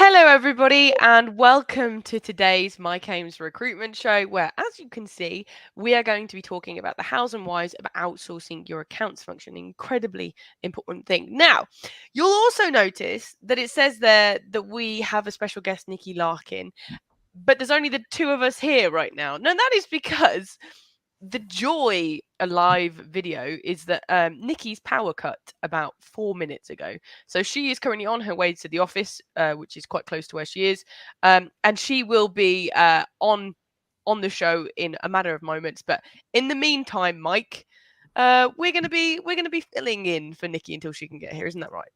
Hello, everybody, and welcome to today's Mike Ames recruitment show, where, as you can see, we are going to be talking about the hows and whys of outsourcing your accounts function. An incredibly important thing. Now, you'll also notice that it says there that we have a special guest, Nikki Larkin, but there's only the two of us here right now. Now, that is because the joy alive video is that Nikki's power cut about 4 minutes ago. So she is currently on her way to the office, which is quite close to where she is, and she will be on the show in a matter of moments. But in the meantime, Mike, we're gonna be filling in for Nikki until she can get here. Isn't that right?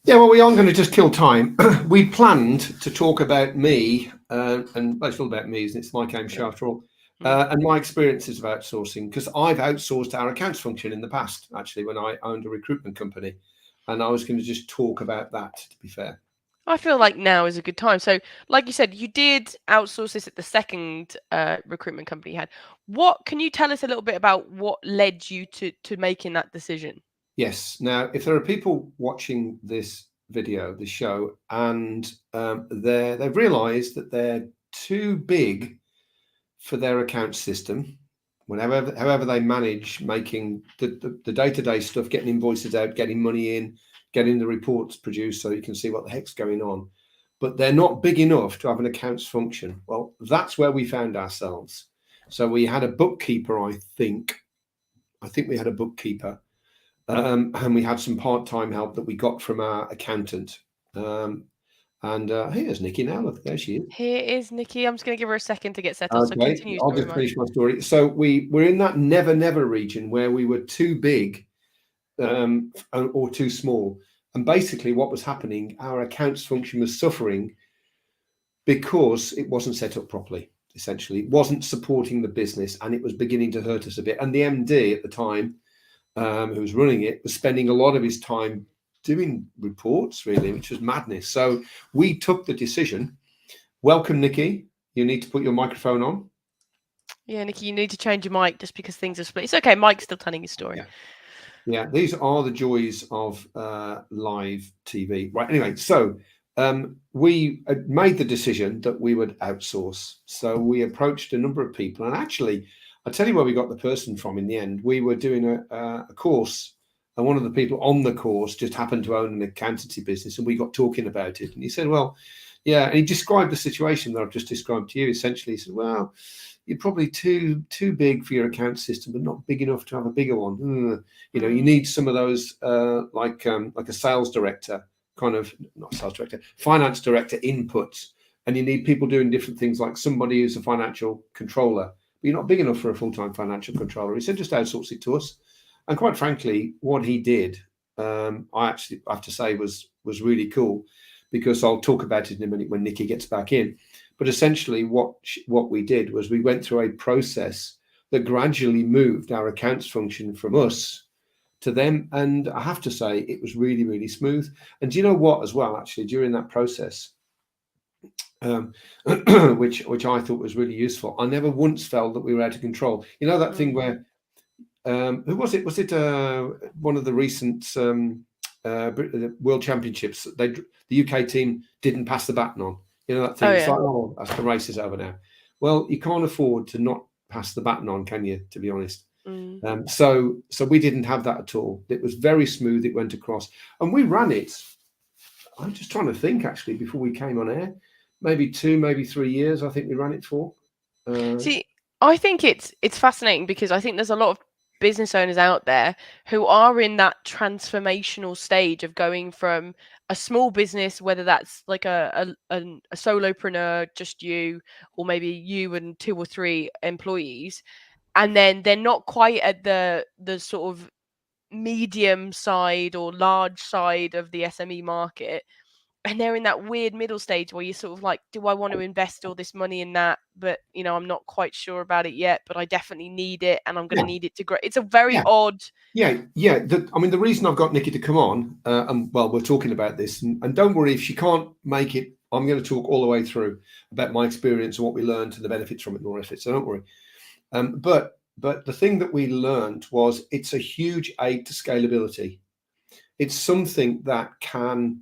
Yeah, well, we aren't going to just kill time. We planned to talk about me, and it's all about me, isn't it? It's Mike Ames Show after all, and my experiences of outsourcing, because I've outsourced our accounts function in the past, actually, when I owned a recruitment company, and I was going to just talk about that, to be fair. I feel like now is a good time. So, like you said, you did outsource this at the second recruitment company you had. What can you tell us a little bit about what led you to making that decision? Yes. Now, if there are people watching this video, the show, and they've realised that they're too big for their account system, however they manage making the day-to-day stuff, getting invoices out, getting money in, getting the reports produced so you can see what the heck's going on, but they're not big enough to have an accounts function. Well, that's where we found ourselves. So we had a bookkeeper, I think we had a bookkeeper, and we had some part-time help that we got from our accountant. And here's Nikki now. Look, there she is. Here is Nikki. I'm just going to give her a second to get settled. So Okay, continue, I'll story, just Mike. finish my story. So we were in that never region where we were too big or too small. And basically what was happening, our accounts function was suffering because it wasn't set up properly, essentially. It wasn't supporting the business and it was beginning to hurt us a bit. And the MD at the time, who was running it, was spending a lot of his time doing reports, really, which was madness. So we took the decision. Welcome, Nikki. You need to put your microphone on. Yeah, Nikki, you need to change your mic just because things are split. It's okay. Mike's still telling his story. Yeah, these are the joys of live TV. Right. Anyway, so we made the decision that we would outsource. So we approached a number of people, and actually, I'll tell you where we got the person from in the end. We were doing a course, and one of the people on the course just happened to own an accountancy business, and we got talking about it. And he said, well, yeah, and he described the situation that I've just described to you. Essentially, he said, well, you're probably too big for your account system, but not big enough to have a bigger one. You know, you need some of those like a sales director, kind of, not sales director, finance director inputs, and you need people doing different things, like somebody who's a financial controller. But you're not big enough for a full-time financial controller. He said, just outsource it to us. And quite frankly, what he did, I actually have to say was really cool, because I'll talk about it in a minute when Nikki gets back in. But essentially what we did was we went through a process that gradually moved our accounts function from us to them. And I have to say, it was really, really smooth. And do you know what, as well, actually, during that process, which I thought was really useful, I never once felt that we were out of control. You know, that thing where, who was it? Was it one of the recent World Championships? The UK team didn't pass the baton on. You know, that thing. It's like, oh, that's the race is over now. Well, you can't afford to not pass the baton on, can you? To be honest. So we didn't have that at all. It was very smooth. It went across, and we ran it. I'm just trying to think, actually, before we came on air, maybe 2, maybe 3 years. I think we ran it for. See, I think it's fascinating because I think there's a lot of business owners out there who are in that transformational stage of going from a small business, whether that's like a solopreneur, just you, or maybe you and 2 or 3 employees, and then they're not quite at the sort of medium side or large side of the SME market. And they're in that weird middle stage where you're sort of like, do I want to invest all this money in that? But, you know, I'm not quite sure about it yet, but I definitely need it and I'm going to need it to grow. It's a very odd. Yeah. I mean, the reason I've got Nikki to come on, and well, we're talking about this, and don't worry if she can't make it. I'm going to talk all the way through about my experience and what we learned and the benefits from it and all of it. So don't worry. But the thing that we learned was it's a huge aid to scalability. It's something that can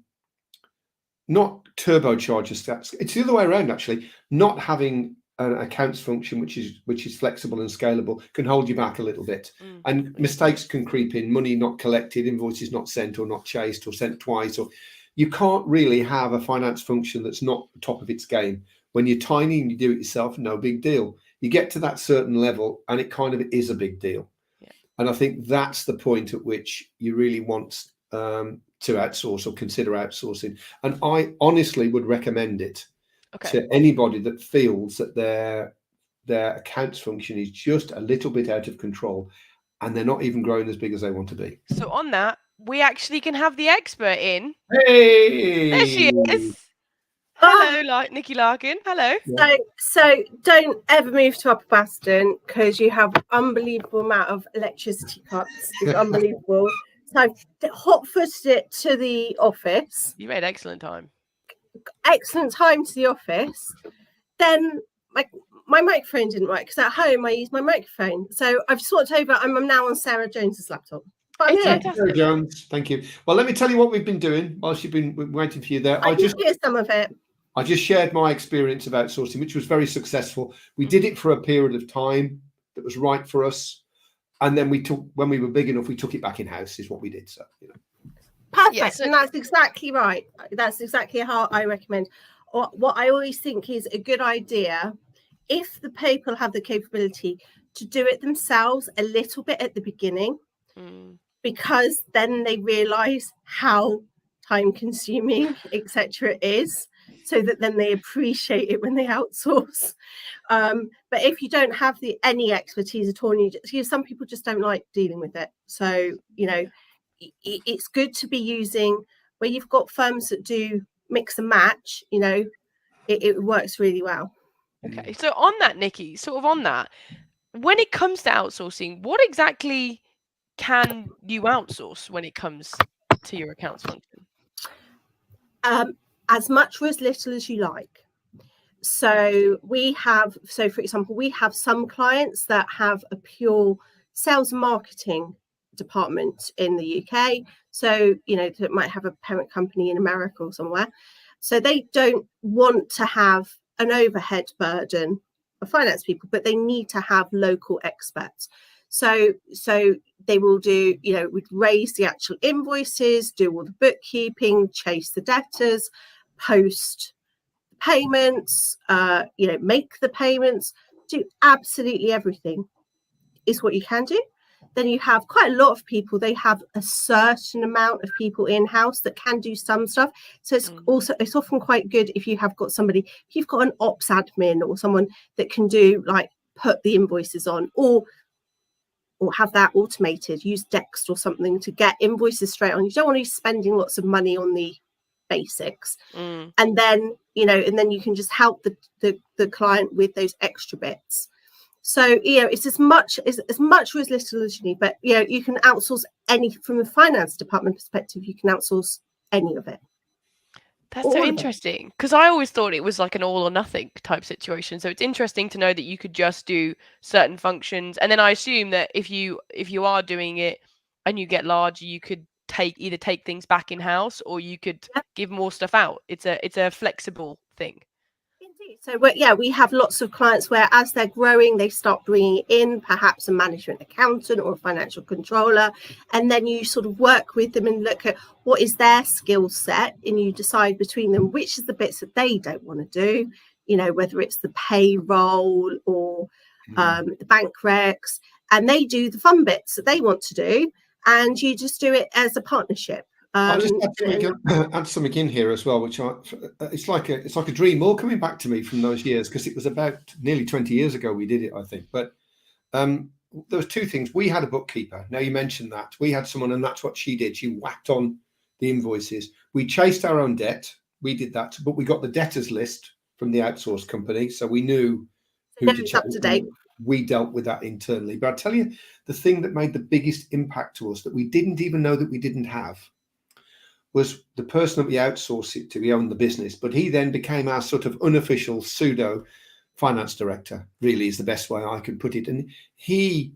not turbocharge stats. It's the other way around, actually. Not having an accounts function which is flexible and scalable can hold you back a little bit. And mistakes can creep in, money not collected, invoices not sent or not chased or sent twice, or you can't really have a finance function that's not top of its game. When you're tiny and you do it yourself, no big deal. You get to that certain level and it kind of is a big deal. Yeah. And I think that's the point at which you really want to outsource or consider outsourcing. And I honestly would recommend it to anybody that feels that their accounts function is just a little bit out of control and they're not even growing as big as they want to be. So on that, we actually can have the expert in. Hey! There she is. Hello, Nikki Larkin. Hello. So don't ever move to Upper Baston because you have unbelievable amount of electricity cuts. It's unbelievable. So I've hot-footed it to the office. You made excellent time. Excellent time to the office. Then my microphone didn't work because at home I use my microphone. So I've swapped over. I'm now on Sarah Jones's laptop. Sarah Jones, thank you. Well, let me tell you what we've been doing whilst you've been waiting for you there. I just hear some of it. I just shared my experience of outsourcing, which was very successful. We did it for a period of time that was right for us. And then when we were big enough, we took it back in-house is what we did. So, Perfect. Yeah, and that's exactly right. That's exactly how I recommend. What I always think is a good idea, if the people have the capability to do it themselves a little bit at the beginning, because then they realize how time consuming, etc. it is. So that then they appreciate it when they outsource. But if you don't have any expertise at all, and some people just don't like dealing with it. So, it's good to be using where you've got firms that do mix and match, it works really well. Okay. So on that, Nikki, when it comes to outsourcing, what exactly can you outsource when it comes to your accounts function? As much or as little as you like. So for example, we have some clients that have a pure sales and marketing department in the UK. So, that might have a parent company in America or somewhere. So they don't want to have an overhead burden of finance people, but they need to have local experts. So they will do, would raise the actual invoices, do all the bookkeeping, chase the debtors, post payments, make the payments, do absolutely everything is what you can do. Then you have quite a lot of people. They have a certain amount of people in-house that can do some stuff. So it's often quite good if you have got somebody, if you've got an ops admin or someone that can do put the invoices on or have that automated, use Dext or something to get invoices straight on. You don't want to be spending lots of money on the basics. And then, and then you can just help the client with those extra bits. So, it's as much or as little as you need, but, you can outsource from a finance department perspective, you can outsource any of it. That's so interesting because I always thought it was like an all or nothing type situation. So it's interesting to know that you could just do certain functions. And then I assume that if you are doing it and you get larger, you could either take things back in house or you could give more stuff out. It's a flexible thing. Indeed. So we have lots of clients where as they're growing, they start bringing in perhaps a management accountant or a financial controller, and then you sort of work with them and look at what is their skill set, and you decide between them which is the bits that they don't want to do, whether it's the payroll or the bank recs, and they do the fun bits that they want to do, and you just do it as a partnership. I'll just add something in here as well, which it's like a dream all coming back to me from those years, because it was about nearly 20 years ago we did it, I think. But there was two things. We had a bookkeeper. Now you mentioned that. We had someone, and that's what she did. She whacked on the invoices. We chased our own debt. We did that, but we got the debtors list from the outsourced company, so we knew who to check. Up to date. We dealt with that internally. But I tell you, the thing that made the biggest impact to us that we didn't even know that we didn't have was the person that we outsourced it to. He owned the business, but he then became our sort of unofficial pseudo finance director, really is the best way I could put it. And he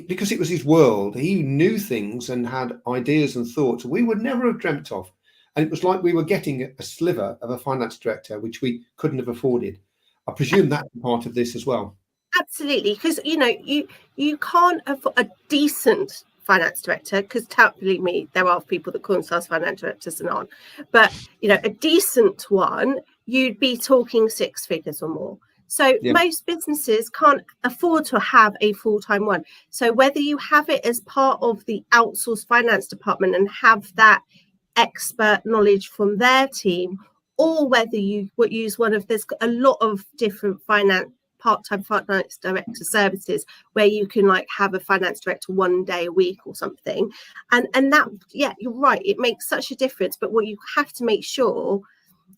because it was his world, he knew things and had ideas and thoughts we would never have dreamt of. And it was like we were getting a sliver of a finance director, which we couldn't have afforded. I presume that's part of this as well. Absolutely, because you can't afford a decent finance director, because believe me, there are people that call themselves finance directors and aren't. But a decent one, you'd be talking 6 figures or more. So most businesses can't afford to have a full-time one. So whether you have it as part of the outsourced finance department and have that expert knowledge from their team, or whether you would use one of, there's a lot of different part-time finance director services where you can like have a finance director 1 day a week or something, and that, you're right, it makes such a difference. But what you have to make sure,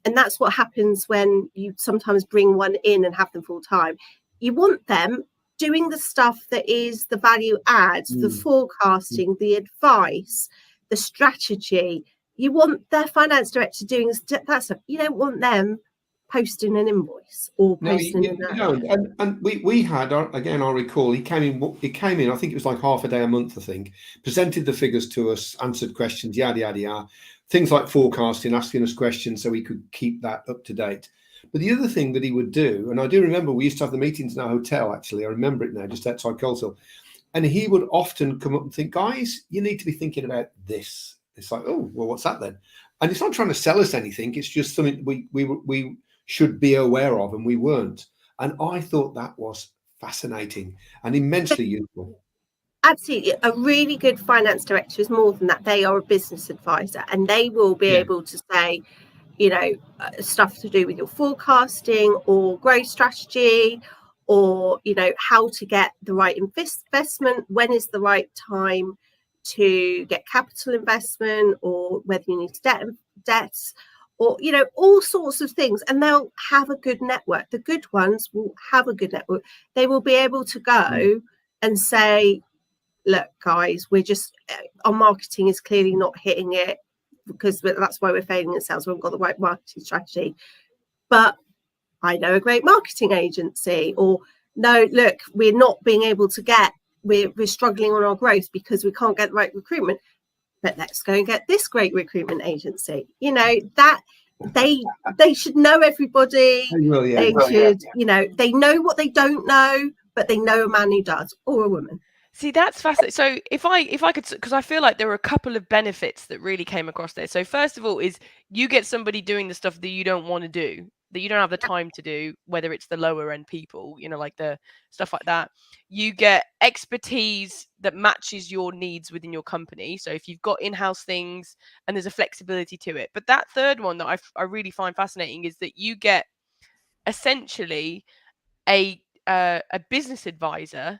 and that's what happens when you sometimes bring one in and have them full-time, you want them doing the stuff that is the value add, the forecasting, the advice, the strategy. You want their finance director doing that stuff. You don't want them posting an invoice or posting and we had I recall he came in, I think it was like half a day a month, I think, presented the figures to us, answered questions, yada yada yada, things like forecasting, asking us questions so we could keep that up to date. But the other thing that he would do, and I do remember we used to have the meetings in our hotel, actually, I remember it now, just outside Coleshill, and he would often come up and think, guys, you need to be thinking about this. It's like, oh, well, what's that then? And it's not trying to sell us anything, it's just something we should be aware of, and we weren't. And I thought that was fascinating and immensely useful. Absolutely. A really good finance director is more than that. They are a business advisor, and they will be able to say, stuff to do with your forecasting or growth strategy, or, how to get the right investment, when is the right time to get capital investment, or whether you need debts, or all sorts of things. And they'll have a good network. The good ones will have a good network. They will be able to go and say, look, guys, our marketing is clearly not hitting it, because that's why we're failing in sales. We haven't got the right marketing strategy. But I know a great marketing agency. Or no, look, we're not being able to we're struggling on our growth because we can't get the right recruitment. But let's go and get this great recruitment agency. That they should know everybody. They should, they know what they don't know, but they know a man who does, or a woman. See, that's fascinating. So if I could, because I feel like there were a couple of benefits that really came across there. So first of all is you get somebody doing the stuff that you don't want to do, that you don't have the time to do, whether it's the lower end people, like the stuff like that. You get expertise that matches your needs within your company. So if you've got in-house things, and there's a flexibility to it. But that third one that I really find fascinating is that you get essentially a business advisor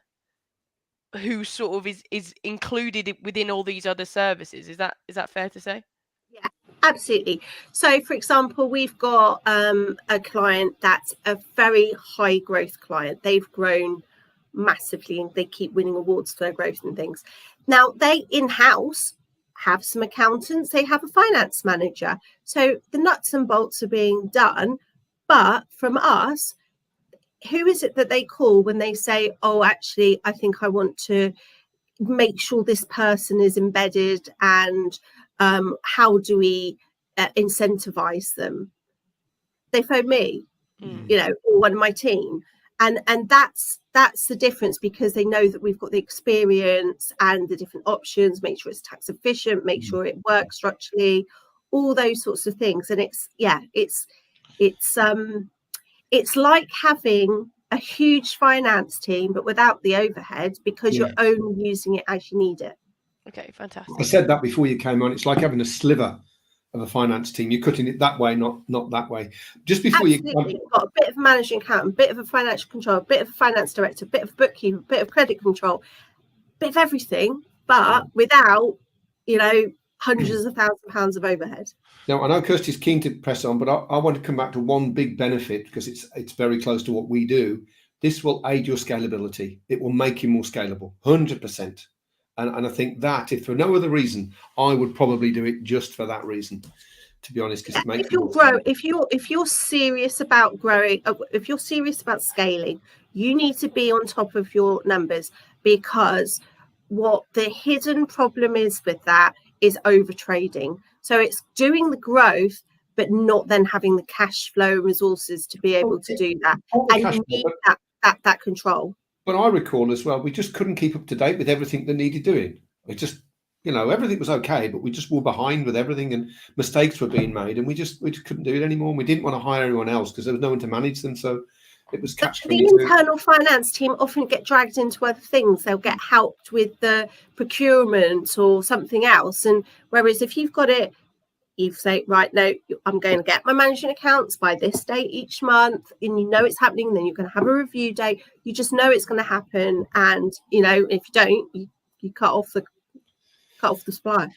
who sort of is included within all these other services. Is that fair to say? Yeah, absolutely. So, for example, we've got a client that's a very high growth client. They've grown massively and they keep winning awards for their growth and things. Now, they in-house have some accountants, they have a finance manager. So the nuts and bolts are being done. But from us, who is it that they call when they say, oh, actually, I think I want to make sure this person is embedded, and how do we incentivize them? They phone me, or one of my team. And that's the difference, because they know that we've got the experience and the different options, make sure it's tax efficient, make sure it works structurally, all those sorts of things. And it's like having a huge finance team, but without the overhead, because you're only using it as you need it. Okay, fantastic. I said that before you came on. It's like having a sliver of a finance team. You're cutting it that way, not that way. Just before you've got a bit of managing accountant, a bit of a financial control, a bit of a finance director, a bit of bookkeeper, a bit of credit control, a bit of everything, but without, hundreds of £1,000s of overhead. Now, I know Kirsty's keen to press on, but I want to come back to one big benefit, because it's very close to what we do. This will aid your scalability. It will make you more scalable, 100%. And I think that, if for no other reason, I would probably do it just for that reason, to be honest. Because if you're serious about growing, if you're serious about scaling, you need to be on top of your numbers, because what the hidden problem is with that is over trading. So it's doing the growth, but not then having the cash flow resources to be able to do that. And you need that control. But I recall as well, we just couldn't keep up to date with everything that needed doing. It just, everything was okay, but we just were behind with everything, and mistakes were being made, and we just couldn't do it anymore. And we didn't want to hire anyone else because there was no one to manage them. So it was catch. The internal finance team often get dragged into other things. They'll get helped with the procurement or something else. And whereas if you've got it, you say, right, no, I'm going to get my management accounts by this date each month, and it's happening, then you're going to have a review date. You just know it's going to happen, and if you don't, you cut off the supply.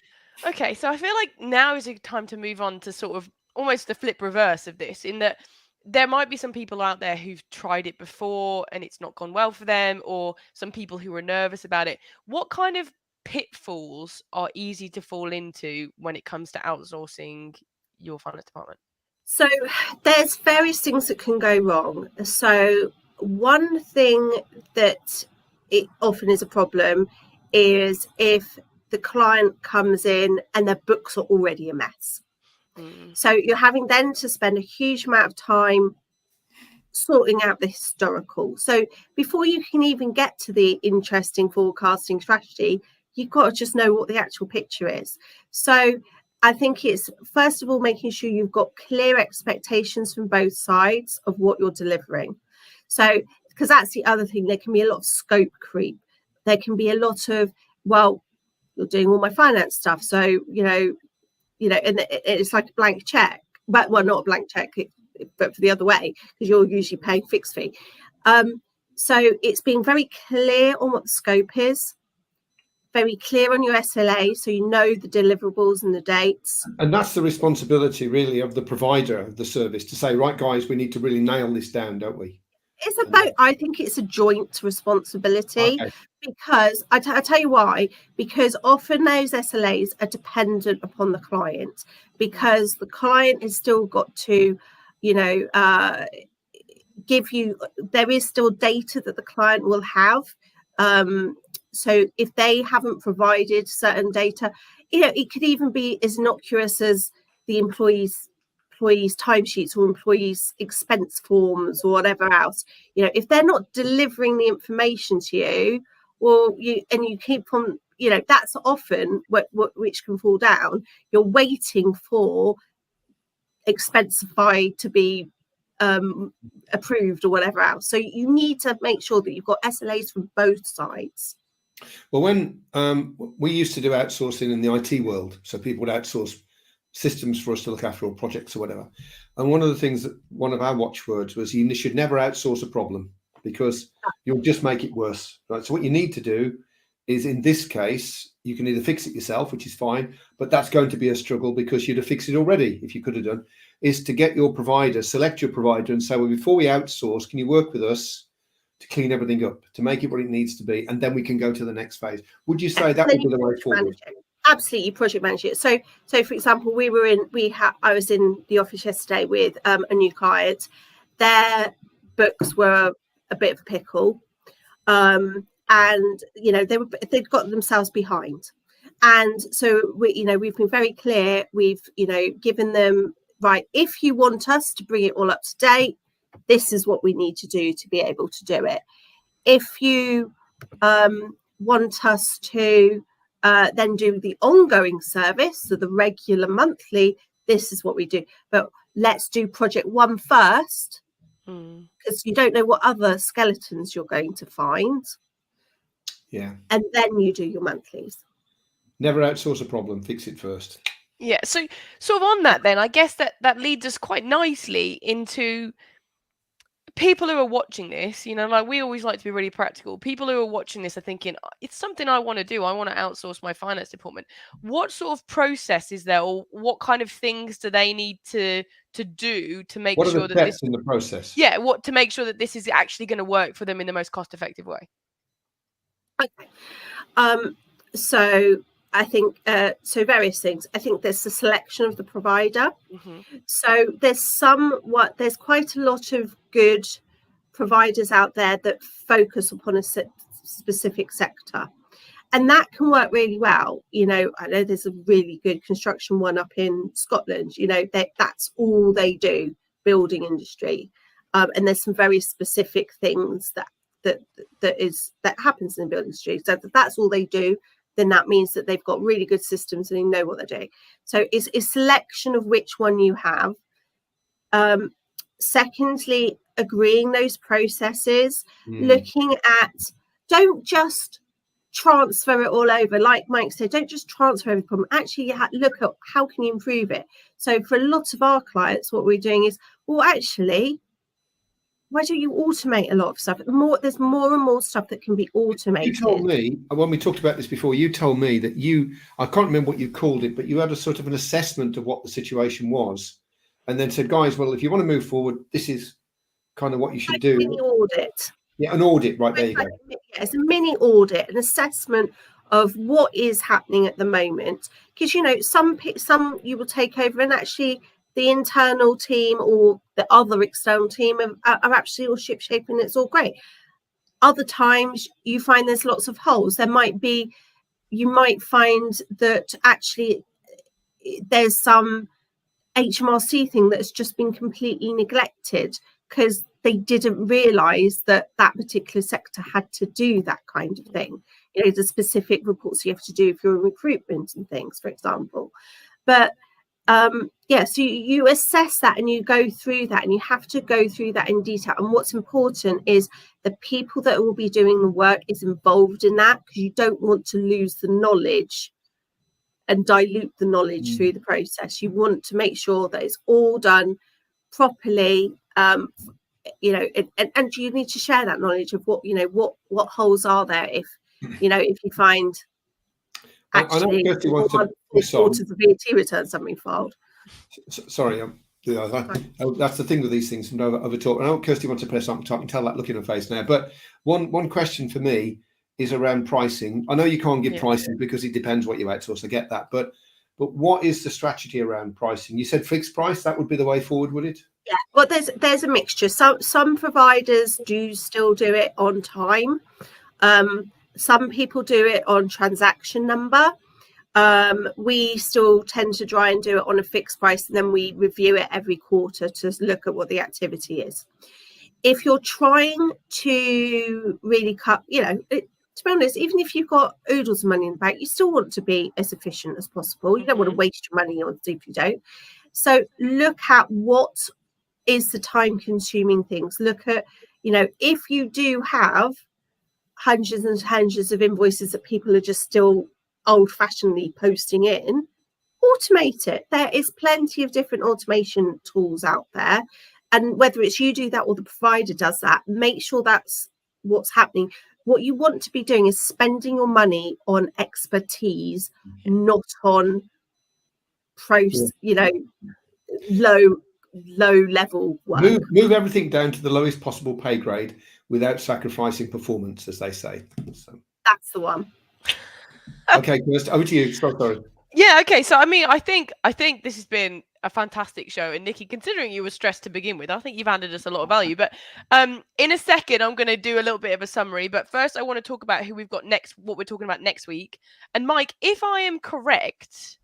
Okay, so I feel like now is a time to move on to sort of almost the flip reverse of this, in that there might be some people out there who've tried it before and it's not gone well for them, or some people who are nervous about it. What kind of pitfalls are easy to fall into when it comes to outsourcing your finance department? So there's various things that can go wrong. So one thing that it often is a problem is if the client comes in and their books are already a mess. So you're having then to spend a huge amount of time sorting out the historical. So before you can even get to the interesting forecasting strategy, you've got to just know what the actual picture is. So I think it's, first of all, making sure you've got clear expectations from both sides of what you're delivering. So, because that's the other thing, there can be a lot of scope creep. There can be a lot of, well, you're doing all my finance stuff. So, and it's like a blank check, but well, not a blank check, but for the other way, because you're usually paying fixed fee. So it's being very clear on what the scope is, very clear on your SLA, so you know the deliverables and the dates. And that's the responsibility, really, of the provider of the service to say, right, guys, we need to really nail this down, don't we? It's about, I think it's a joint responsibility, because I tell you why, because often those SLAs are dependent upon the client, because the client has still got to, give you, there is still data that the client will have. So if they haven't provided certain data, it could even be as innocuous as the employees' timesheets or employees' expense forms or whatever else. If they're not delivering the information to you, or you keep on, that's often which can fall down. You're waiting for Expensify to be approved or whatever else. So you need to make sure that you've got SLAs from both sides. Well, when we used to do outsourcing in the IT world, so people would outsource systems for us to look after, or projects or whatever. And one of the things that one of our watchwords was, you should never outsource a problem, because you'll just make it worse. Right. So what you need to do is, in this case, you can either fix it yourself, which is fine, but that's going to be a struggle because you'd have fixed it already if you could have done, is to get your provider, select your provider and say, well, before we outsource, can you work with us to clean everything up, to make it what it needs to be, and then we can go to the next phase? Would you say that would be the way forward? Absolutely, project manage it. So for example, I was in the office yesterday with a new client. Their books were a bit of a pickle, and they'd got themselves behind. And so we've been very clear. We've given them, right, if you want us to bring it all up to date, this is what we need to do to be able to do it. If you want us to then do the ongoing service, so the regular monthly, this is what we do. But let's do project one first, because you don't know what other skeletons you're going to find. Yeah. And then you do your monthlies. Never outsource a problem, fix it first. Yeah. So sort of on that then, I guess that leads us quite nicely into people who are watching this. Like, we always like to be really practical. People who are watching this are thinking, it's something I want to do. I want to outsource my finance department. What sort of process is there, or what kind of things do they need to do to make sure that this in the process? Yeah, to make sure that this is actually going to work for them in the most cost-effective way? Okay. So I think various things. I think there's the selection of the provider. So there's quite a lot of good providers out there that focus upon a specific sector, And that can work really well. You know, I know there's a really good construction one up in Scotland. You know, that's all they do, building industry. And there's some very specific things that happens in the building industry. So if that's all they do, then that means that they've got really good systems and they know what they're doing. So it's a selection of which one you have. Secondly, agreeing those processes, looking at, don't just transfer it all over. Like Mike said, don't just transfer every problem. Actually, look at how can you improve it. So for a lot of our clients, what we're doing is, well, actually, why don't you automate a lot of stuff? There's more and more stuff that can be automated. You told me, when we talked about this before, you told me that I can't remember what you called it, but you had a sort of an assessment of what the situation was, and then said, guys, well, if you want to move forward, this is kind of what you should do. Mini audit. Yeah, an audit, right, there you go. Yeah, it's a mini audit, an assessment of what is happening at the moment. Because, you know, some you will take over, and actually the internal team or the other external team are actually all shipshape and it's all great. Other times you find there's lots of holes. You might find that actually there's some HMRC thing that's just been completely neglected because they didn't realise that particular sector had to do that kind of thing. You know, the specific reports you have to do if you're in recruitment and things, for example. But so you assess that and you go through that, and you have to go through that in detail. And what's important is the people that will be doing the work is involved in that, because you don't want to lose the knowledge and dilute the knowledge through the process. You want to make sure that it's all done properly, you know, and you need to share that knowledge of what, you know, what holes are there if you find actually quarters of VAT return something filed. Sorry, that's the thing with these things. Over talk. I know Kirsty wants to press on top and tell that look in her face now. But one question for me is around pricing. I know you can't give pricing because it depends what you outsource. I get that, but what is the strategy around pricing? You said fixed price. That would be the way forward, would it? Yeah. Well, there's a mixture. Some providers do still do it on time. Some people do it on transaction number. We still tend to try and do it on a fixed price, and then we review it every quarter to look at what the activity is. If you're trying to really cut, you know, to be honest, even if you've got oodles of money in the bank, you still want to be as efficient as possible. You don't want to waste your money on if you don't. So look at what is the time consuming things. Look at, you know, if you do have hundreds and hundreds of invoices that people are just still old-fashionedly posting in, automate it. There is plenty of different automation tools out there, and whether it's you do that or the provider does that, make sure that's what's happening. What you want to be doing is spending your money on expertise, not on you know, low level work. Move everything down to the lowest possible pay grade without sacrificing performance, as they say. So that's the one. Okay, Kirsty, over to you. Sorry. Yeah, okay. So I mean, I think this has been a fantastic show. And Nikki, considering you were stressed to begin with, I think you've handed us a lot of value. But in a second, I'm going to do a little bit of a summary. But first, I want to talk about who we've got next, what we're talking about next week. And Mike, if I am correct,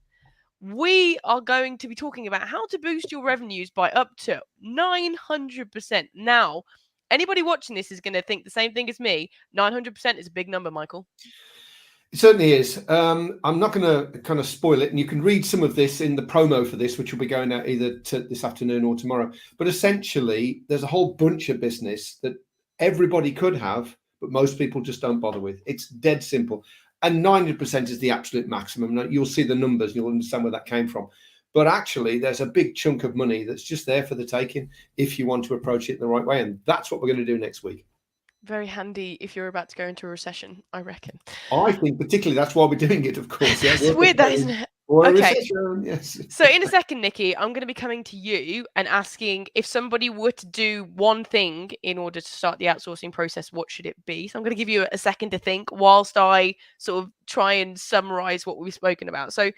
we are going to be talking about how to boost your revenues by up to 900%. Now, anybody watching this is going to think the same thing as me. 900% is a big number, Michael. It certainly is. I'm not going to kind of spoil it, and you can read some of this in the promo for this, which will be going out either this afternoon or tomorrow. But essentially, there's a whole bunch of business that everybody could have, but most people just don't bother with. It's dead simple. And 900% is the absolute maximum. Now, you'll see the numbers, you'll understand where that came from. But actually, there's a big chunk of money that's just there for the taking if you want to approach it in the right way. And that's what we're going to do next week. Very handy if you're about to go into a recession, I reckon. I think particularly that's why we're doing it, of course. Yeah, it's weird, that, isn't it? Okay. Yes. So in a second, Nikki, I'm going to be coming to you and asking if somebody were to do one thing in order to start the outsourcing process, what should it be? So I'm going to give you a second to think whilst I sort of try and summarize what we've spoken about. So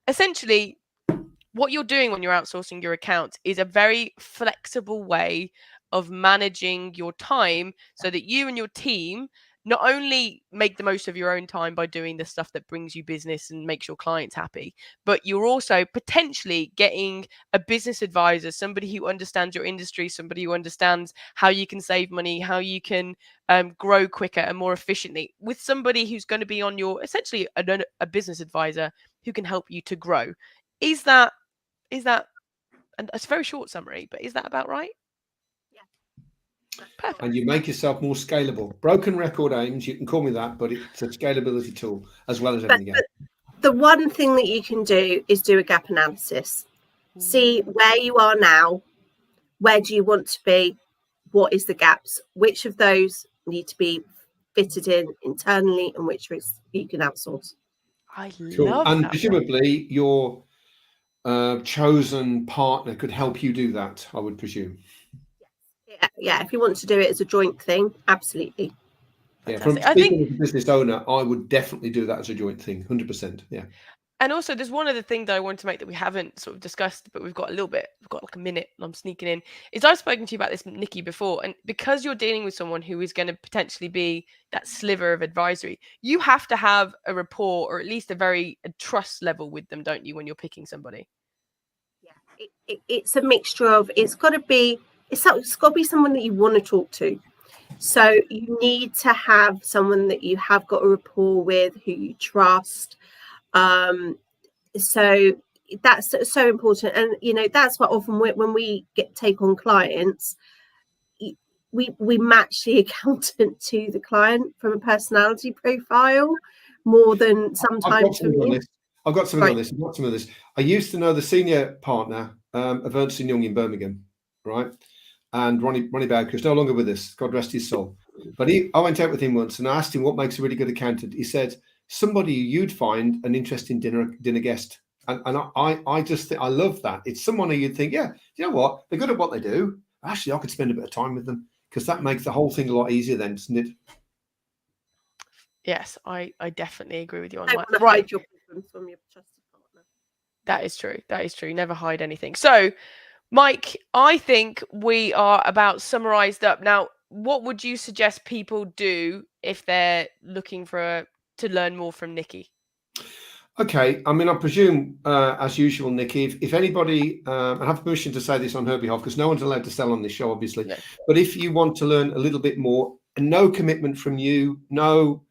essentially, what you're doing when you're outsourcing your accounts is a very flexible way of managing your time so that you and your team not only make the most of your own time by doing the stuff that brings you business and makes your clients happy, but you're also potentially getting a business advisor, somebody who understands your industry, somebody who understands how you can save money, how you can grow quicker and more efficiently, with somebody who's going to be on your, essentially a business advisor who can help you to grow. Is that, and it's a very short summary, but is that about right? Perfect. And you make yourself more scalable. Broken record aims, you can call me that, but it's a scalability tool as well as everything else. The one thing that you can do is do a gap analysis. See where you are now, where do you want to be, what is the gaps, which of those need to be fitted in internally and which you can outsource. I Cool. love And that. presumably your chosen partner could help you do that, I would presume. Yeah, if you want to do it as a joint thing, absolutely. Yeah, from Fantastic. I speaking think, as a business owner, I would definitely do that as a joint thing, 100%. Yeah. and also there's one other thing that I want to make that we haven't sort of discussed, but we've got like a minute and I'm sneaking in, is I've spoken to you about this, Nikki, before, and because you're dealing with someone who is going to potentially be that sliver of advisory, you have to have a rapport or at least a trust level with them, don't you, when you're picking somebody? Yeah, it's a mixture of, it's got to be someone that you want to talk to. So you need to have someone that you have got a rapport with, who you trust. So that's so important. And, you know, that's what often when we take on clients, we match the accountant to the client from a personality profile more than sometimes. I've got some of this. I used to know the senior partner of Ernst & Young in Birmingham, right? And Ronnie Bowker is no longer with us, God rest his soul. But I went out with him once and I asked him what makes a really good accountant. He said, somebody you'd find an interesting dinner guest. And I just think I love that. It's someone who you'd think, yeah, you know what? They're good at what they do. Actually, I could spend a bit of time with them, because that makes the whole thing a lot easier then, doesn't it? Yes, I definitely agree with you on Don't that. want to hide your problems from your trusted partner. That is true. That is true. Never hide anything. So, Mike, I think we are about summarized up. Now, what would you suggest people do if they're looking to learn more from Nikki? Okay, I mean, I presume, as usual, Nikki, if anybody, I have permission to say this on her behalf, because no one's allowed to sell on this show, obviously. No. But if you want to learn a little bit more, and no commitment from you, no,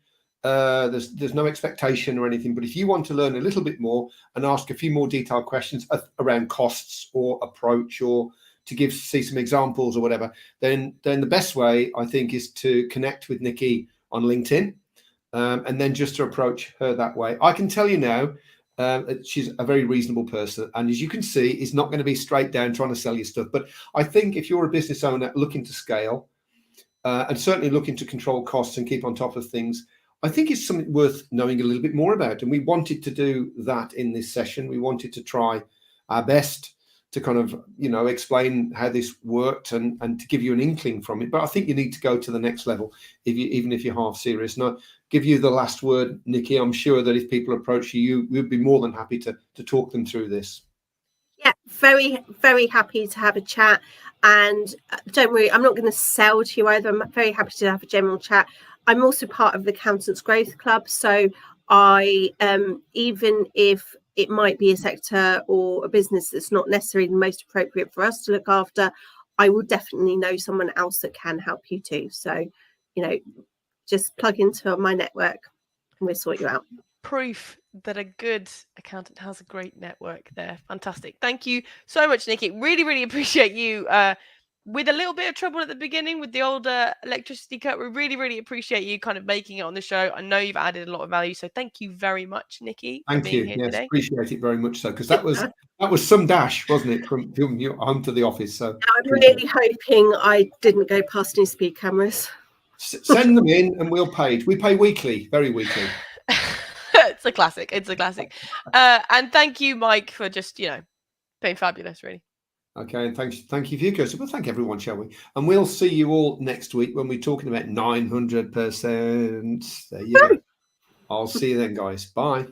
there's no expectation or anything. But if you want to learn a little bit more and ask a few more detailed questions around costs or approach, or to see some examples or whatever, then the best way, I think, is to connect with Nikki on LinkedIn. And then just to approach her that way. I can tell you now that she's a very reasonable person, and as you can see, is not going to be straight down trying to sell you stuff. But I think if you're a business owner looking to scale and certainly looking to control costs and keep on top of things, I think it's something worth knowing a little bit more about. And we wanted to do that in this session. We wanted to try our best to kind of, explain how this worked and to give you an inkling from it. But I think you need to go to the next level, even if you're half serious. And I'll give you the last word, Nikki. I'm sure that if people approach you, we'd be more than happy to talk them through this. Yeah, very, very happy to have a chat. And don't worry, I'm not going to sell to you either. I'm very happy to have a general chat. I'm also part of the Accountants Growth Club. So I, even if it might be a sector or a business that's not necessarily the most appropriate for us to look after, I will definitely know someone else that can help you too. So, just plug into my network and we'll sort you out. Proof that a good accountant has a great network there. Fantastic. Thank you so much, Nikki. Really, really appreciate you. With a little bit of trouble at the beginning with the old electricity cut, we really, really appreciate you kind of making it on the show. I know you've added a lot of value, so thank you very much, Nikki. Thank you. Yes, today. Appreciate it very much so, because that was some dash, wasn't it, from your home to the office? So I'm really hoping I didn't go past any speed cameras. Send them in, and we'll pay. We pay weekly, very weekly. It's a classic. It's a classic. And thank you, Mike, for just being fabulous, really. Okay, and thank you, Vico. So we'll thank everyone, shall we? And we'll see you all next week when we're talking about 900%. There you go. I'll see you then, guys. Bye.